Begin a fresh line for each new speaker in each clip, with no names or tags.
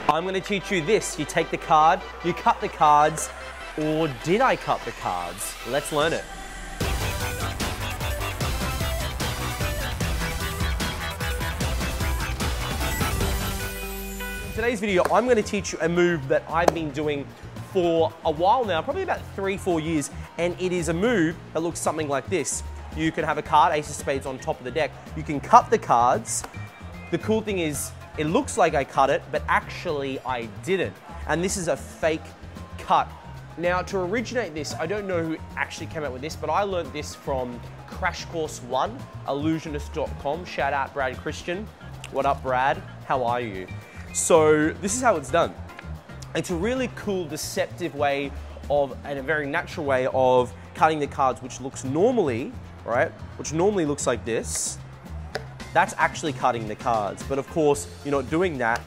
I'm going to teach you this. You take the card, you cut the cards, or did I cut the cards? Let's learn it. In today's video, I'm going to teach you a move that I've been doing for a while now, probably about 3-4 years, and it is a move that looks something like this. You can have a card, ace of spades, on top of the deck. You can cut the cards. The cool thing is, it looks like I cut it, but actually I didn't. And this is a fake cut. Now, to originate this, I don't know who actually came up with this, but I learned this from Crash Course 1, illusionist.com. Shout out Brad Christian. What up, Brad? How are you? So this is how it's done. It's a really cool, deceptive way of, and a very natural way of cutting the cards, which looks normally, right? Which normally looks like this. That's actually cutting the cards. But of course, you're not doing that.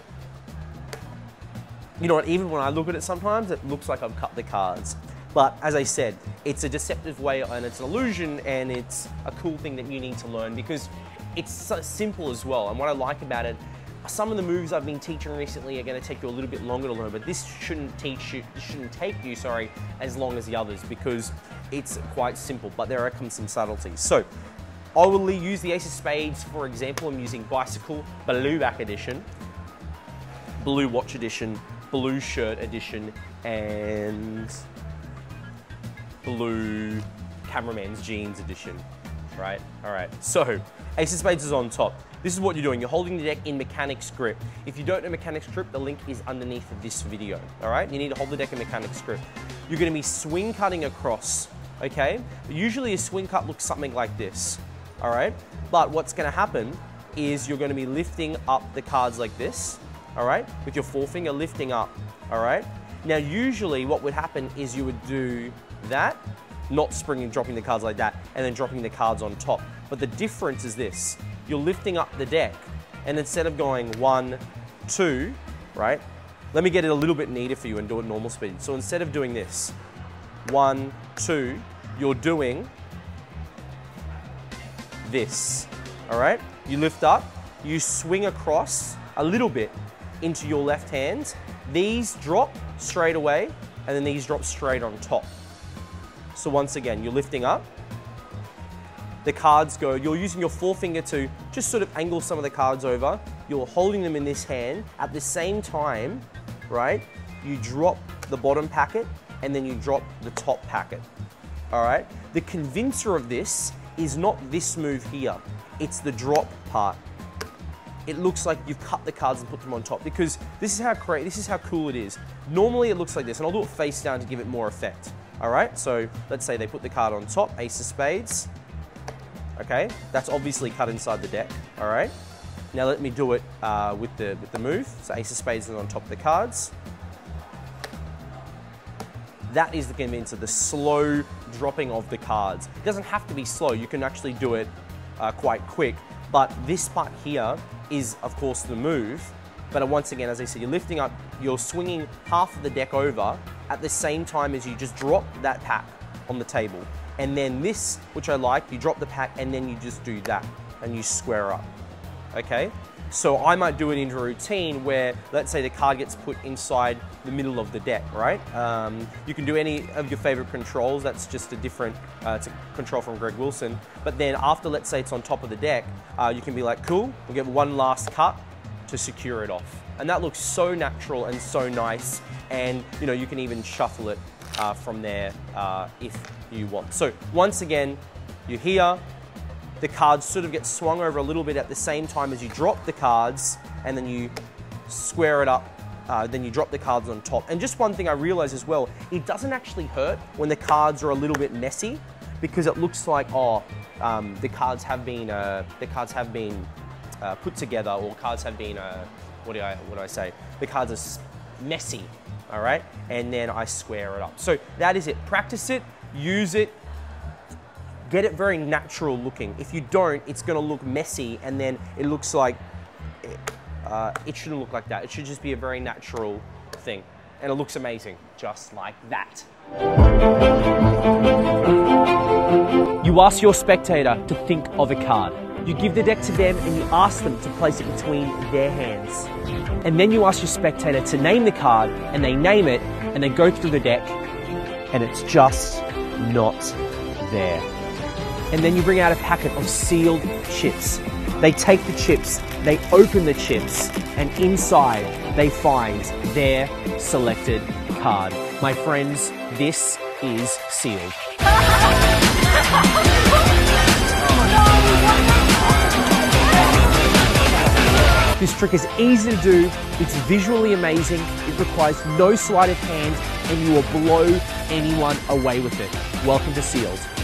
You know what, even when I look at it sometimes, it looks like I've cut the cards. But as I said, it's a deceptive way and it's an illusion, and it's a cool thing that you need to learn because it's so simple as well. And what I like about it, some of the moves I've been teaching recently are going to take you a little bit longer to learn, but this shouldn't take you, as long as the others because it's quite simple, but there are some subtleties. So I will use the ace of spades, for example. I'm using bicycle, blue back edition, blue watch edition, blue shirt edition, and blue cameraman's jeans edition, right? All right, so ace of spades is on top. This is what you're doing. You're holding the deck in mechanics grip. If you don't know mechanics grip, the link is underneath of this video, all right? You need to hold the deck in mechanics grip. You're gonna be swing cutting across, okay? Usually a swing cut looks something like this, all right? But what's gonna happen is you're gonna be lifting up the cards like this, all right? With your forefinger lifting up, all right? Now, usually what would happen is you would do that, not springing, dropping the cards like that, and then dropping the cards on top. But the difference is this. You're lifting up the deck, and instead of going 1, 2, right? Let me get it a little bit neater for you and do it normal speed. So instead of doing this, 1, 2, you're doing this, all right? You lift up, you swing across a little bit into your left hand. These drop straight away, and then these drop straight on top. So once again, you're lifting up, the cards go, you're using your forefinger to just sort of angle some of the cards over. You're holding them in this hand. At the same time, right, you drop the bottom packet and then you drop the top packet, all right? The convincer of this is not this move here. It's the drop part. It looks like you've cut the cards and put them on top because this is how cool it is. Normally it looks like this, and I'll do it face down to give it more effect, all right? So let's say they put the card on top, ace of spades. Okay, that's obviously cut inside the deck, all right? Now let me do it with the move. So ace of spades is on top of the cards. That is the convincer, the slow dropping of the cards. It doesn't have to be slow, you can actually do it quite quick, but this part here is, of course, the move. But once again, as I said, you're lifting up, you're swinging half of the deck over at the same time as you just drop that pack on the table. And then this, which I like, you drop the pack and then you just do that and you square up, okay? So I might do it in a routine where, let's say the card gets put inside the middle of the deck, right? You can do any of your favorite controls. That's just a different, it's a control from Greg Wilson. But then after, let's say it's on top of the deck, you can be like, cool, we'll get one last cut to secure it off. And that looks so natural and so nice. And you know, you can even shuffle it from there if you want. So once again, you're here, the cards sort of get swung over a little bit at the same time as you drop the cards, and then you square it up, then you drop the cards on top. And just one thing I realize as well, it doesn't actually hurt when the cards are a little bit messy, because it looks like, oh, the cards have been put together, or cards have been, what do I say? The cards are messy, all right? And then I square it up. So that is it. Practice it, use it, get it very natural looking. If you don't, it's gonna look messy, and then it looks like, it shouldn't look like that. It should just be a very natural thing. And it looks amazing, just like that. You ask your spectator to think of a card. You give the deck to them and you ask them to place it between their hands. And then you ask your spectator to name the card, and they name it, and they go through the deck, and it's just not there. And then you bring out a packet of sealed chips. They take the chips, they open the chips, and inside they find their selected card. My friends, this is sealed. This trick is easy to do, it's visually amazing, it requires no sleight of hand, and you will blow anyone away with it. Welcome to Sealed.